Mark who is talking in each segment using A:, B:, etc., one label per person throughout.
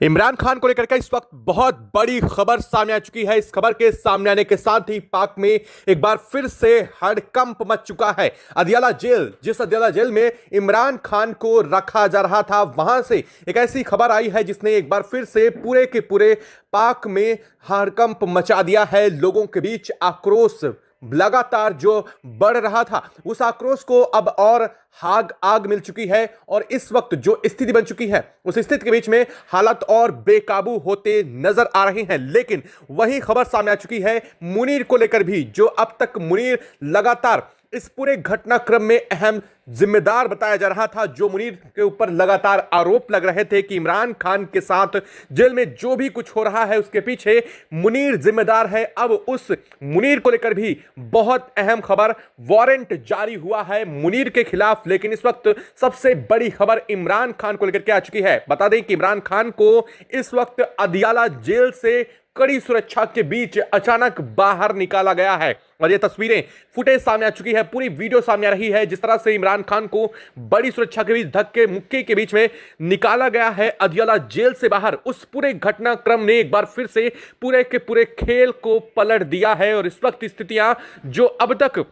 A: इमरान खान को लेकर के इस वक्त बहुत बड़ी खबर सामने आ चुकी है। इस खबर के सामने आने के साथ ही पाक में एक बार फिर से हड़कंप मच चुका है। अदियाला जेल, जिस अदियाला जेल में इमरान खान को रखा जा रहा था, वहां से एक ऐसी खबर आई है जिसने एक बार फिर से पूरे के पूरे पाक में हड़कंप मचा दिया है। लोगों के बीच आक्रोश लगातार जो बढ़ रहा था, उस आक्रोश को अब और आग मिल चुकी है और इस वक्त जो स्थिति बन चुकी है, उस स्थिति के बीच में हालात और बेकाबू होते नजर आ रहे हैं। लेकिन वही खबर सामने आ चुकी है मुनीर को लेकर भी, जो अब तक मुनीर लगातार इस पूरे घटनाक्रम में अहम जिम्मेदार बताया जा रहा था, जो मुनीर के ऊपर लगातार आरोप लग रहे थे कि इमरान खान के साथ जेल में जो भी कुछ हो रहा है उसके पीछे मुनीर जिम्मेदार है। अब उस मुनीर को लेकर भी बहुत अहम खबर, वारंट जारी हुआ है मुनीर के खिलाफ। लेकिन इस वक्त सबसे बड़ी खबर इमरान खान को लेकर के आ चुकी है। बता दें कि इमरान खान को इस वक्त अदियाला जेल से कड़ी सुरक्षा के बीच अचानक बाहर निकाला गया है और ये तस्वीरें, फुटेज सामने आ चुकी है, पूरी वीडियो सामने आ रही है, जिस तरह से इमरान खान को बड़ी सुरक्षा के बीच, धक्के मुक्के के बीच में निकाला गया है अदियाला जेल से बाहर। उस पूरे घटनाक्रम ने एक बार फिर से पूरे के पूरे खेल को पलट दिया है और इस वक्त स्थितियां जो अब तक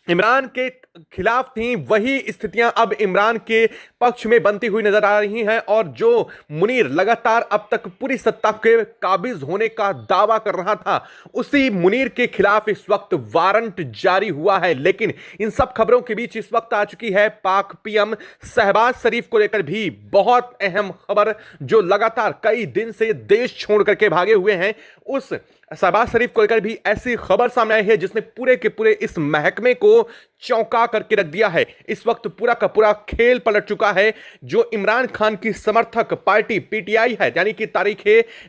A: इमरान के खिलाफ थी, वही स्थितियां अब इमरान के पक्ष में बनती हुई नजर आ रही हैं। और जो मुनीर लगातार अब तक पूरी सत्ता के काबिज होने का दावा कर रहा था, उसी मुनीर के खिलाफ इस वक्त वारंट जारी हुआ है। लेकिन इन सब खबरों के बीच इस वक्त आ चुकी है पाक पीएम शहबाज शरीफ को लेकर भी बहुत अहम खबर, जो लगातार कई दिन से देश छोड़ करके भागे हुए हैं। उस शहबाज शरीफ को लेकर भी ऐसी खबर सामने आई है जिसने पूरे के पूरे इस महकमे को चौंका करके रख दिया है। इस वक्त पूरा का पूरा खेल पलट चुका है। जो इमरान खान की समर्थक पार्टी पीटीआई है, यानी कि तारीख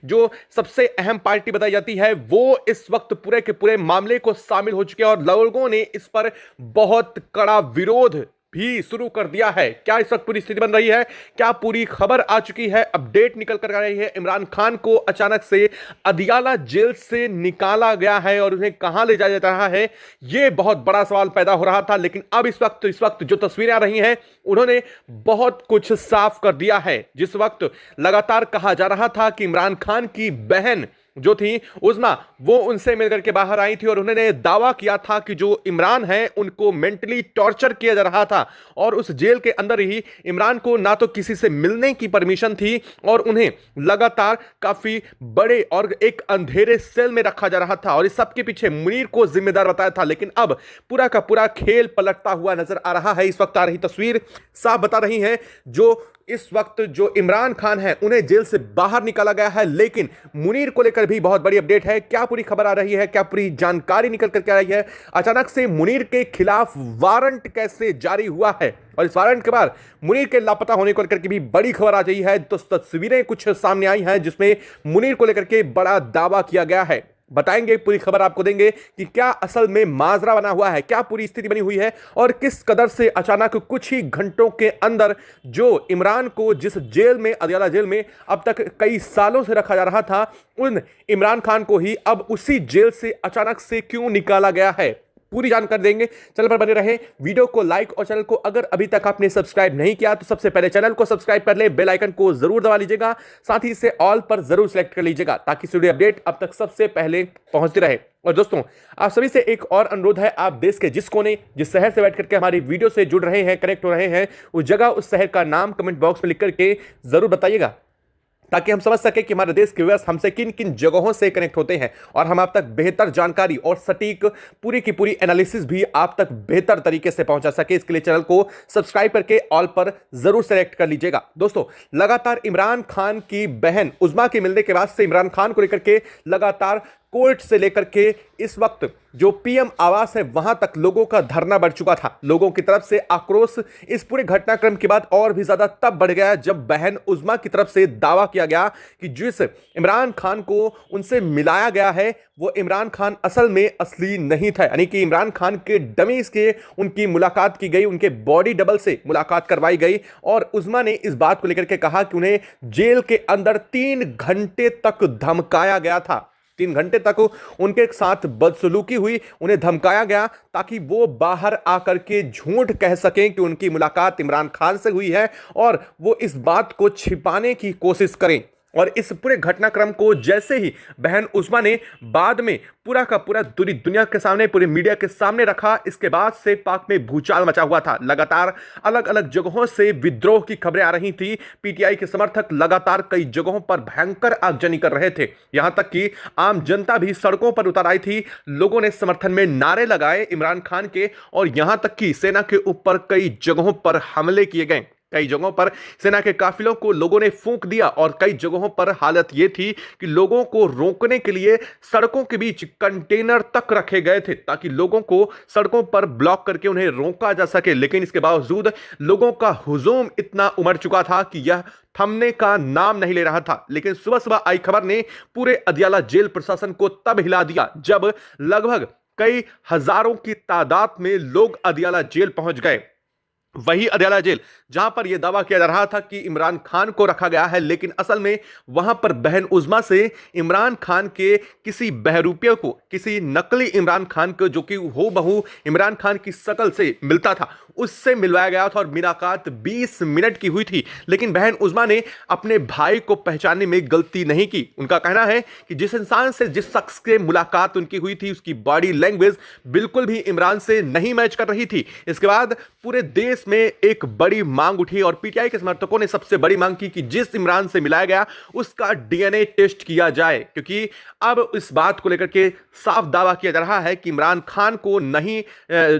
A: जो सबसे अहम पार्टी बताई जाती है, वो इस वक्त पूरे के पूरे मामले को शामिल हो चुके हैं और लोगों ने इस पर बहुत कड़ा विरोध भी शुरू कर दिया है। क्या इस वक्त पूरी स्थिति बन रही है, क्या पूरी खबर आ चुकी है, अपडेट निकल कर आ रही है। इमरान खान को अचानक से अदियाला जेल से निकाला गया है और उन्हें कहां ले जाया जा रहा है, यह बहुत बड़ा सवाल पैदा हो रहा था। लेकिन अब इस वक्त जो तस्वीरें आ रही हैं, उन्होंने बहुत कुछ साफ कर दिया है। जिस वक्त लगातार कहा जा रहा था कि इमरान खान की बहन जो थी उज़्मा, वो उनसे मिलकर के बाहर आई थी और उन्होंने दावा किया था कि जो इमरान है उनको मेंटली टॉर्चर किया जा रहा था और उस जेल के अंदर ही इमरान को ना तो किसी से मिलने की परमिशन थी और उन्हें लगातार काफी बड़े और एक अंधेरे सेल में रखा जा रहा था और इस सब के पीछे मुनीर को जिम्मेदार बताया था। लेकिन अब पूरा का पूरा खेल पलटता हुआ नजर आ रहा है। इस वक्त आ रही तस्वीर साफ बता रही है, जो इस वक्त जो इमरान खान है उन्हें जेल से बाहर निकाला गया है। लेकिन मुनीर को लेकर भी बहुत बड़ी अपडेट है। क्या पूरी खबर आ रही है, क्या पूरी जानकारी निकल करके आ रही है, अचानक से मुनीर के खिलाफ वारंट कैसे जारी हुआ है और इस वारंट के बाद मुनीर के लापता होने को लेकर के भी बड़ी खबर आ गई है। तो तस्वीरें कुछ सामने आई हैं जिसमें मुनीर को लेकर के बड़ा दावा किया गया है। बताएंगे, पूरी खबर आपको देंगे कि क्या असल में माजरा बना हुआ है, क्या पूरी स्थिति बनी हुई है और किस कदर से अचानक कुछ ही घंटों के अंदर जो इमरान को जिस जेल में, अदियाला जेल में अब तक कई सालों से रखा जा रहा था, उन इमरान खान को ही अब उसी जेल से अचानक से क्यों निकाला गया है, पूरी जानकारी देंगे। चैनल पर बने रहे, वीडियो को लाइक और चैनल को अगर अभी तक आपने सब्सक्राइब नहीं किया तो सबसे पहले चैनल को सब्सक्राइब कर ले, बेल आइकन को जरूर दबा लीजिएगा, साथ ही इसे ऑल पर जरूर सेलेक्ट कर लीजिएगा ताकि वीडियो अपडेट अब तक सबसे पहले पहुंचती रहे। और दोस्तों, आप सभी से एक और अनुरोध है, आप देश के जिस कोने, जिस शहर से बैठ करके हमारी वीडियो से जुड़ रहे हैं, कनेक्ट हो रहे हैं, उस जगह, उस शहर का नाम कमेंट बॉक्स में लिख करके जरूर बताइएगा ताकि हम समझ सके कि हमारे देश के व्यूअर्स हमसे किन किन जगहों से कनेक्ट होते हैं और हम आप तक बेहतर जानकारी और सटीक पूरी की पूरी एनालिसिस भी आप तक बेहतर तरीके से पहुंचा सके। इसके लिए चैनल को सब्सक्राइब करके ऑल पर जरूर सेलेक्ट कर लीजिएगा। दोस्तों, लगातार इमरान खान की बहन उज़्मा के मिलने के बाद से इमरान खान को लेकर के लगातार कोर्ट से लेकर के इस वक्त जो पीएम आवास है वहां तक लोगों का धरना बढ़ चुका था। लोगों की तरफ से आक्रोश इस पूरे घटनाक्रम के बाद और भी ज्यादा तब बढ़ गया जब बहन उज़्मा की तरफ से दावा किया गया कि जिस इमरान खान को उनसे मिलाया गया है वो इमरान खान असल में असली नहीं था, यानी कि इमरान खान के डमीज के उनकी मुलाकात की गई, उनके बॉडी डबल से मुलाकात करवाई गई और उज़्मा ने इस बात को लेकर के कहा कि उन्हें जेल के अंदर 3 घंटे तक धमकाया गया था। 3 घंटे तक उनके साथ बदसलूकी हुई, उन्हें धमकाया गया ताकि वो बाहर आकर के झूठ कह सकें कि उनकी मुलाकात इमरान खान से हुई है और वो इस बात को छिपाने की कोशिश करें। और इस पूरे घटनाक्रम को जैसे ही बहन उस्मा ने बाद में पूरा का पूरा पूरी दुनिया के सामने, पूरे मीडिया के सामने रखा, इसके बाद से पाक में भूचाल मचा हुआ था। लगातार अलग अलग जगहों से विद्रोह की खबरें आ रही थी। पीटीआई के समर्थक लगातार कई जगहों पर भयंकर आगजनी कर रहे थे, यहां तक कि आम जनता भी सड़कों पर उतर आई थी। लोगों ने समर्थन में नारे लगाए इमरान खान के, और यहां तक कि सेना के ऊपर कई जगहों पर हमले किए गए। कई जगहों पर सेना के काफिलों को लोगों ने फूंक दिया, और कई जगहों पर हालत यह थी कि लोगों को रोकने के लिए सड़कों के बीच कंटेनर तक रखे गए थे ताकि लोगों को सड़कों पर ब्लॉक करके उन्हें रोका जा सके। लेकिन इसके बावजूद लोगों का हुजूम इतना उमड़ चुका था कि यह थमने का नाम नहीं ले रहा था। लेकिन सुबह सुबह आई खबर ने पूरे अदियाला जेल प्रशासन को तब हिला दिया जब लगभग कई हजारों की तादाद में लोग अदियाला जेल पहुंच गए। वही अदियाला जेल जहां पर यह दावा किया जा रहा था कि इमरान खान को रखा गया है, लेकिन असल में वहां पर बहन उज़्मा से इमरान खान के किसी बहरूपिया को, किसी नकली इमरान खान को जो कि हूबहू इमरान खान की शक्ल से मिलता था, उससे मिलवाया गया था और मुलाकात 20 मिनट की हुई थी। लेकिन बहन उज़्मा ने अपने भाई को पहचानने में गलती नहीं की। उनका कहना है कि जिस इंसान से, जिस शख्स से मुलाकात उनकी हुई थी, उसकी बॉडी लैंग्वेज बिल्कुल भी इमरान से नहीं मैच कर रही थी। इसके बाद पूरे देश में एक बड़ी मांग उठी और पीटीआई के समर्थकों ने सबसे बड़ी मांग की कि जिस इमरान से मिलाया गया उसका डीएनए टेस्ट किया जाए, क्योंकि अब इस बात को लेकर के साफ दावा किया जा रहा है कि इमरान खान को नहीं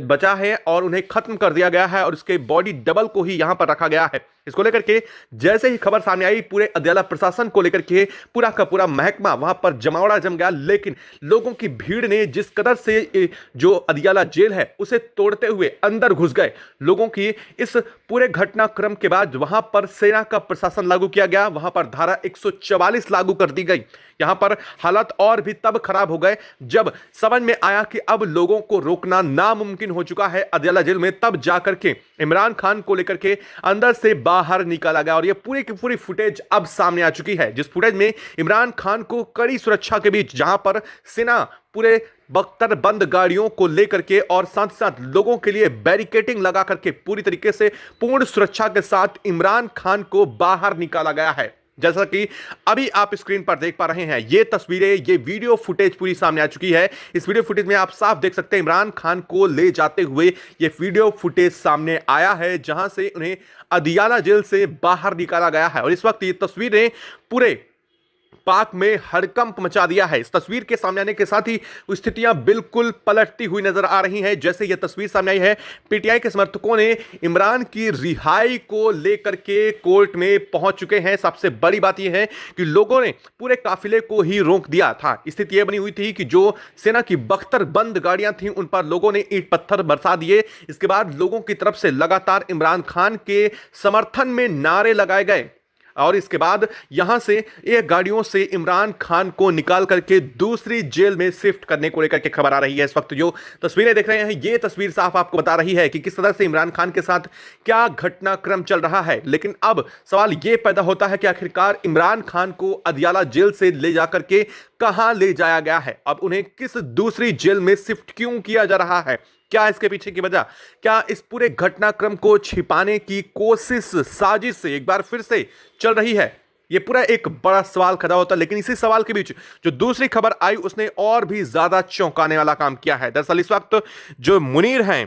A: बचा है और उन्हें खत्म कर दिया गया है और उसके बॉडी डबल को ही यहां पर रखा गया है। इसको लेकर के जैसे ही खबर सामने आई, पूरे अदियाला प्रशासन को लेकर के पूरा का पूरा महकमा वहां पर जमावड़ा जम गया। लेकिन लोगों की भीड़ ने जिस कदर से जो अदियाला जेल है उसे तोड़ते हुए अंदर घुस गए। लोगों की इस पूरे घटनाक्रम के बाद वहां पर सेना का प्रशासन लागू किया गया, वहां पर धारा 144 लागू कर दी गई। यहां पर हालात और भी तब खराब हो गए जब समझ में आया कि अब लोगों को रोकना नामुमकिन हो चुका है अदियाला जेल में। तब जाकर के इमरान खान को लेकर के अंदर से बाहर निकाला गया और यह पूरी की पूरी फुटेज अब सामने आ चुकी है, जिस फुटेज में इमरान खान को कड़ी सुरक्षा के बीच, जहां पर सेना पूरे बख्तर बंद गाड़ियों को लेकर के और साथ साथ लोगों के लिए बैरिकेडिंग लगा करके पूरी तरीके से पूर्ण सुरक्षा के साथ इमरान खान को बाहर निकाला गया है। जैसा कि अभी आप स्क्रीन पर देख पा रहे हैं, ये तस्वीरें, ये वीडियो फुटेज पूरी सामने आ चुकी है। इस वीडियो फुटेज में आप साफ देख सकते हैं इमरान खान को ले जाते हुए ये वीडियो फुटेज सामने आया है, जहां से उन्हें अदियाला जेल से बाहर निकाला गया है। और इस वक्त ये तस्वीरें पूरे पाक में हड़कंप मचा दिया है। इस तस्वीर के सामने आने के साथ ही स्थितियां बिल्कुल पलटती हुई नजर आ रही हैं। जैसे यह तस्वीर सामने आई है, पीटीआई के समर्थकों ने इमरान की रिहाई को लेकर के कोर्ट में पहुंच चुके हैं। सबसे बड़ी बात यह है कि लोगों ने पूरे काफिले को ही रोक दिया था। स्थिति यह बनी हुई थी कि जो सेना की बख्तर बंद गाड़ियां थीं उन पर लोगों ने ईंट पत्थर बरसा दिए। इसके बाद लोगों की तरफ से लगातार इमरान खान के समर्थन में नारे लगाए गए और इसके बाद यहां से एक गाड़ियों से इमरान खान को निकाल करके दूसरी जेल में शिफ्ट करने को लेकर के खबर आ रही है। इस वक्त जो तस्वीरें देख रहे हैं, ये तस्वीर साफ आपको बता रही है कि किस तरह से इमरान खान के साथ क्या घटनाक्रम चल रहा है। लेकिन अब सवाल यह पैदा होता है कि आखिरकार इमरान खान को अदियाला जेल से ले जाकर के कहां ले जाया गया है, अब उन्हें किस दूसरी जेल में शिफ्ट क्यों किया जा रहा है, क्या इसके पीछे की वजह, क्या इस पूरे घटनाक्रम को छिपाने की कोशिश, साजिश से एक बार फिर से चल रही है? यह पूरा एक बड़ा सवाल खड़ा होता है। लेकिन इसी सवाल के बीच जो दूसरी खबर आई उसने और भी ज्यादा चौंकाने वाला काम किया है। दरअसल इस वक्त जो मुनीर हैं,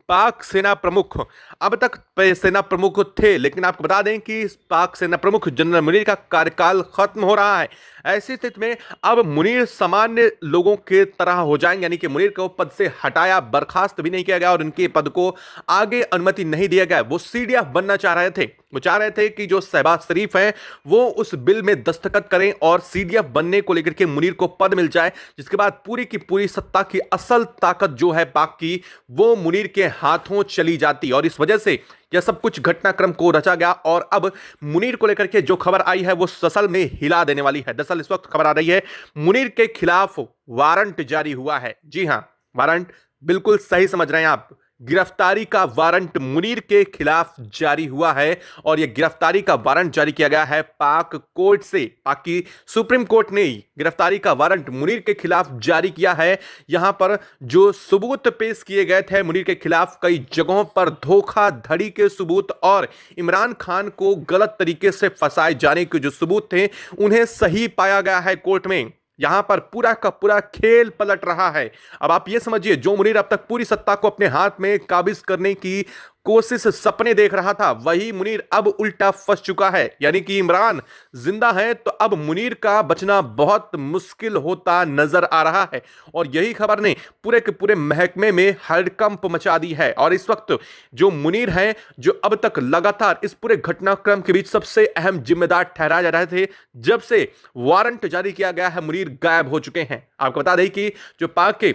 A: पाक सेना प्रमुख, अब तक सेना प्रमुख थे, लेकिन आपको बता दें कि पाक सेना प्रमुख जनरल मुनीर का कार्यकाल खत्म हो रहा है। ऐसी स्थिति में अब मुनीर सामान्य लोगों के तरह हो जाएंगे, यानी कि मुनीर को पद से हटाया, बर्खास्त भी नहीं किया गया और उनके पद को आगे अनुमति नहीं दिया गया। वो सीडीएफ बनना चाह रहे थे। वो चाह रहे थे कि जो शहबाज शरीफ हैं वो उस बिल में दस्तखत करें और सीडीएफ बनने को लेकर के मुनीर को पद मिल जाए, जिसके बाद पूरी की पूरी सत्ता की असल ताकत जो है पाक की, वो मुनीर के हाथों चली जाती। और इस वजह से यह सब कुछ घटनाक्रम को रचा गया और अब मुनीर को लेकर के जो खबर आई है वो असल में हिला देने वाली है। दरअसल इस वक्त खबर आ रही है मुनीर के खिलाफ वारंट जारी हुआ है। जी हां, वारंट बिल्कुल सही समझ रहे हैं आप। गिरफ्तारी का वारंट मुनीर के खिलाफ जारी हुआ है और यह गिरफ्तारी का वारंट जारी किया गया है पाक कोर्ट से। पाक की सुप्रीम कोर्ट ने गिरफ्तारी का वारंट मुनीर के खिलाफ जारी किया है। यहां पर जो सबूत पेश किए गए थे मुनीर के खिलाफ, कई जगहों पर धोखाधड़ी के सबूत और इमरान खान को गलत तरीके से फंसाए जाने के जो सबूत थे उन्हें सही पाया गया है कोर्ट में। यहां पर पूरा का पूरा खेल पलट रहा है। अब आप यह समझिए, जो मुनीर अब तक पूरी सत्ता को अपने हाथ में काबिज करने की कोशिश सपने देख रहा था, वही मुनीर अब उल्टा फंस चुका है। यानी कि इमरान जिंदा है तो अब मुनीर का बचना बहुत मुश्किल होता नजर आ रहा है और यही खबर ने पूरे के पूरे महकमे में हड़कंप मचा दी है। और इस वक्त जो मुनीर हैं, जो अब तक लगातार इस पूरे घटनाक्रम के बीच सबसे अहम जिम्मेदार ठहराए जा रहे थे, जब से वारंट जारी किया गया है मुनीर गायब हो चुके हैं। आपको बता दें कि जो पाक के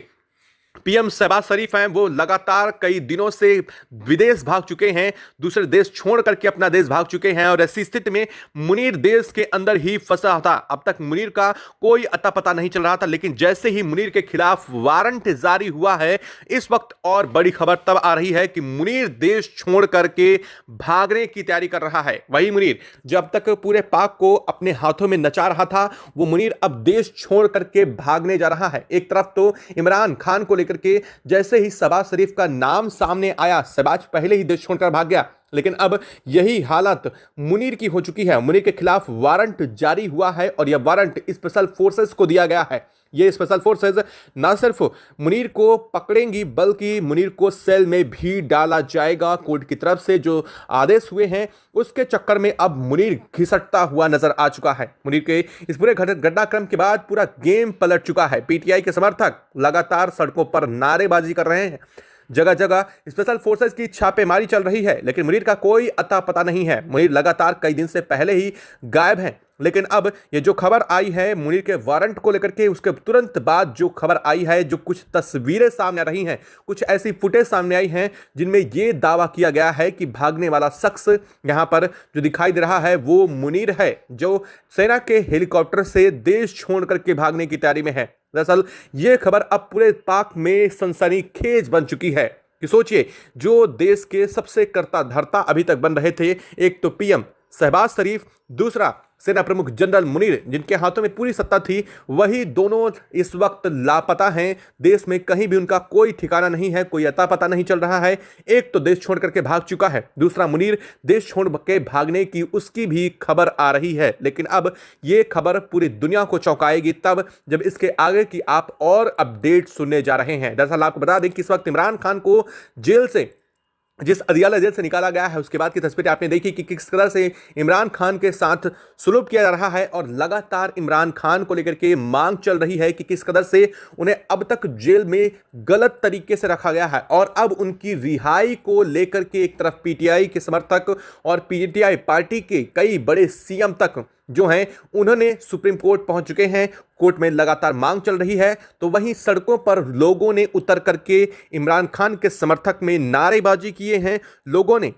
A: पीएम शहबाज शरीफ हैं वो लगातार कई दिनों से विदेश भाग चुके हैं, दूसरे देश छोड़ करके अपना देश भाग चुके हैं और ऐसी स्थिति में मुनीर देश के अंदर ही फंसा था। अब तक मुनीर का कोई अता पता नहीं चल रहा था, लेकिन जैसे ही मुनीर के खिलाफ वारंट जारी हुआ है, इस वक्त और बड़ी खबर तब आ रही है कि मुनीर देश छोड़ करके भागने की तैयारी कर रहा है। वही मुनीर जो अब तक पूरे पाक को अपने हाथों में नचा रहा था, वो मुनीर अब देश छोड़ करके भागने जा रहा है। एक तरफ तो इमरान खान को लेकर के जैसे ही शहबाज शरीफ का नाम सामने आया, शहबाज पहले ही देश छोड़कर भाग गया, लेकिन अब यही हालत मुनीर की हो चुकी है। मुनीर के खिलाफ वारंट जारी हुआ है और यह वारंट स्पेशल फोर्सेस को दिया गया है। ये स्पेशल फोर्सेस ना सिर्फ मुनीर को पकड़ेंगी बल्कि मुनीर को सेल में भी डाला जाएगा। कोर्ट की तरफ से जो आदेश हुए हैं उसके चक्कर में अब मुनीर घिसटता हुआ नजर आ चुका है। मुनीर के इस पूरे घटनाक्रम के बाद पूरा गेम पलट चुका है। पीटीआई के समर्थक लगातार सड़कों पर नारेबाजी कर रहे हैं, जगह जगह स्पेशल फोर्सेस की छापेमारी चल रही है, लेकिन मुनीर का कोई अता पता नहीं है। मुनीर लगातार कई दिन से पहले ही गायब हैं, लेकिन अब ये जो खबर आई है मुनीर के वारंट को लेकर के, उसके तुरंत बाद जो खबर आई है, जो कुछ तस्वीरें सामने आ रही हैं, कुछ ऐसी फुटेज सामने आई हैं जिनमें यह दावा किया गया है कि भागने वाला शख्स यहां पर जो दिखाई दे रहा है वो मुनीर है, जो सेना के हेलीकॉप्टर से देश छोड़ करके भागने की तैयारी में है। दरअसल यह खबर अब पूरे पाक में सनसनीखेज बन चुकी है कि सोचिए, जो देश के सबसे कर्ता धर्ता अभी तक बन रहे थे, एक तो पीएम शहबाज शरीफ, दूसरा सेना प्रमुख जनरल मुनीर, जिनके हाथों में पूरी सत्ता थी, वही दोनों इस वक्त लापता हैं। देश में कहीं भी उनका कोई ठिकाना नहीं है, कोई अता पता नहीं चल रहा है। एक तो देश छोड़ करके भाग चुका है, दूसरा मुनीर देश छोड़ के भागने की उसकी भी खबर आ रही है। लेकिन अब यह खबर पूरी दुनिया को चौंकाएगी तब जब इसके आगे की आप और अपडेट सुनने जा रहे हैं। दरअसल आपको बता दें कि इस वक्त इमरान खान को जेल से, जिस अदियाला जेल से निकाला गया है, उसके बाद की तस्वीरें आपने देखी कि किस तरह से इमरान खान के साथ सुलूक किया जा रहा है और लगातार इमरान खान को लेकर के मांग चल रही है कि किस कदर से उन्हें अब तक जेल में गलत तरीके से रखा गया है। और अब उनकी रिहाई को लेकर के एक तरफ पीटीआई के समर्थक और पीटीआई पार्टी के कई बड़े सीएम तक जो हैं उन्होंने सुप्रीम कोर्ट पहुंच चुके हैं। कोर्ट में लगातार मांग चल रही है, तो वहीं सड़कों पर लोगों ने उतर करके इमरान खान के समर्थक में नारेबाजी किए हैं। लोगों ने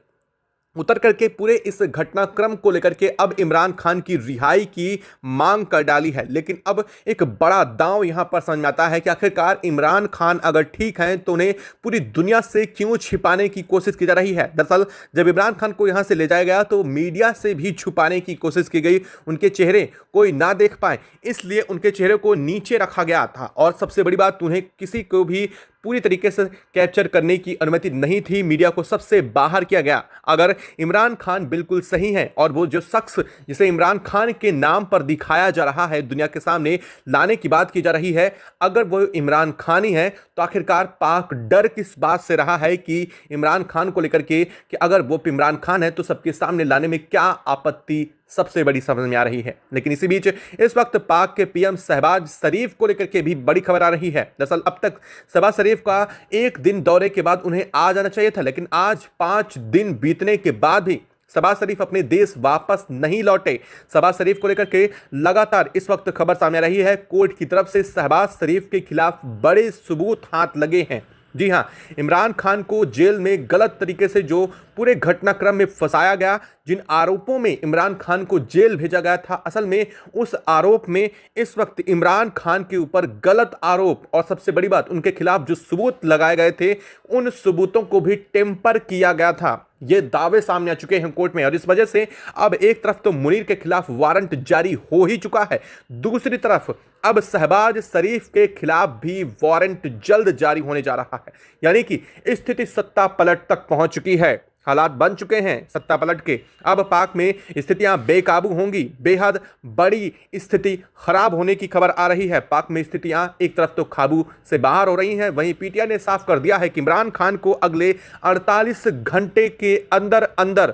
A: उतर करके पूरे इस घटनाक्रम को लेकर के अब इमरान खान की रिहाई की मांग कर डाली है। लेकिन अब एक बड़ा दांव यहां पर समझ में आता है कि आखिरकार इमरान खान अगर ठीक हैं तो उन्हें पूरी दुनिया से क्यों छिपाने की कोशिश की जा रही है। दरअसल जब इमरान खान को यहां से ले जाया गया तो मीडिया से भी छुपाने की कोशिश की गई, उनके चेहरे कोई ना देख पाए इसलिए उनके चेहरे को नीचे रखा गया था। और सबसे बड़ी बात, उन्हें किसी को भी पूरी तरीके से कैप्चर करने की अनुमति नहीं थी, मीडिया को सबसे बाहर किया गया। अगर इमरान खान बिल्कुल सही हैं और वो जो शख्स जिसे इमरान खान के नाम पर दिखाया जा रहा है, दुनिया के सामने लाने की बात की जा रही है, अगर वो इमरान खान ही है तो आखिरकार पाक डर किस बात से रहा है कि इमरान खान को लेकर के कि अगर वो इमरान खान है तो सबके सामने लाने में क्या आपत्ति सबसे बड़ी समझ में आ रही है। लेकिन इसी बीच इस वक्त पाक के पीएम शहबाज शरीफ को लेकर के भी बड़ी खबर आ रही है। दरअसल अब तक शहबाज शरीफ का एक दिन दौरे के बाद उन्हें आ जाना चाहिए था, लेकिन आज 5 दिन बीतने के बाद भी शहबाज शरीफ अपने देश वापस नहीं लौटे। शहबाज शरीफ को लेकर के लगातार इस वक्त खबर सामने आ रही है, कोर्ट की तरफ से शहबाज शरीफ के खिलाफ बड़े सबूत हाथ लगे हैं। जी हां, इमरान खान को जेल में गलत तरीके से जो पूरे घटनाक्रम में फंसाया गया, जिन आरोपों में इमरान खान को जेल भेजा गया था, असल में उस आरोप में इस वक्त इमरान खान के ऊपर गलत आरोप और सबसे बड़ी बात उनके खिलाफ जो सबूत लगाए गए थे उन सबूतों को भी टेम्पर किया गया था। ये दावे सामने आ चुके हैं कोर्ट में और इस वजह से अब एक तरफ तो मुनीर के खिलाफ वारंट जारी हो ही चुका है, दूसरी तरफ अब शहबाज शरीफ के खिलाफ भी वारंट जल्द जारी होने जा रहा है। यानी कि स्थिति सत्ता पलट तक पहुंच चुकी है, हालात बन चुके हैं सत्ता पलट के। अब पाक में स्थितियां बेकाबू होंगी, बेहद बड़ी स्थिति खराब होने की खबर आ रही है। पाक में स्थितियां एक तरफ तो काबू से बाहर हो रही हैं, वहीं पीटीआई ने साफ कर दिया है कि इमरान खान को अगले 48 घंटे के अंदर अंदर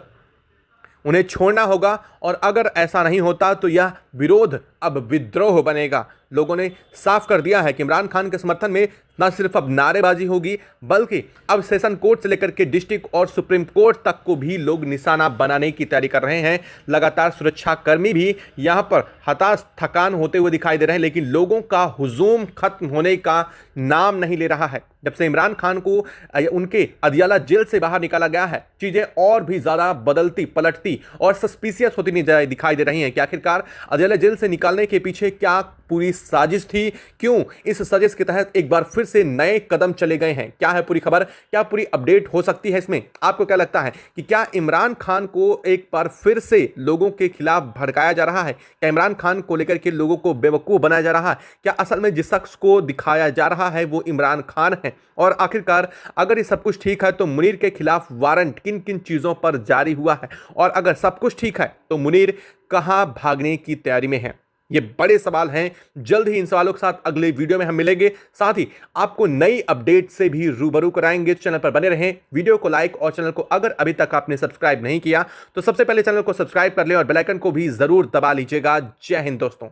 A: उन्हें छोड़ना होगा और अगर ऐसा नहीं होता तो यह विरोध अब विद्रोह बनेगा। लोगों ने साफ कर दिया है कि इमरान खान के समर्थन में न सिर्फ अब नारेबाजी होगी बल्कि अब सेशन कोर्ट से लेकर के डिस्ट्रिक्ट और सुप्रीम कोर्ट तक को भी लोग निशाना बनाने की तैयारी कर रहे हैं। लगातार सुरक्षाकर्मी भी यहां पर हताश थकान होते हुए दिखाई दे रहे हैं, लेकिन लोगों का हुजूम खत्म होने का नाम नहीं ले रहा है। जब से इमरान खान को उनके अदियाला जेल से बाहर निकाला गया है, चीजें और भी ज्यादा बदलती पलटती और सस्पिशियस होती दिखाई दे रही हैं कि आखिरकार अदियाला जेल से निकालने के पीछे क्या पूरी साजिश थी, क्यों इस साजिश के तहत एक बार फिर से नए कदम चले गए हैं, क्या है पूरी खबर, क्या पूरी अपडेट हो सकती है इसमें। आपको क्या लगता है कि क्या इमरान खान को एक बार फिर से लोगों के खिलाफ भड़काया जा रहा है, क्या इमरान खान को लेकर के लोगों को बेवकूफ बनाया जा रहा है, क्या असल में जिस शख्स को दिखाया जा रहा है वो इमरान खान है। और आखिरकार अगर ये सब कुछ ठीक है तो मुनीर के खिलाफ वारंट किन किन चीजों पर जारी हुआ है, और अगर सब कुछ ठीक है तो मुनीर कहां भागने की तैयारी में है, ये बड़े सवाल हैं। जल्द ही इन सवालों के साथ अगले वीडियो में हम मिलेंगे, साथ ही आपको नई अपडेट से भी रूबरू कराएंगे। चैनल पर बने रहें, वीडियो को लाइक और चैनल को अगर अभी तक आपने सब्सक्राइब नहीं किया तो सबसे पहले चैनल को सब्सक्राइब कर लें और बेल आइकन को भी जरूर दबा लीजिएगा। जय हिंद दोस्तों।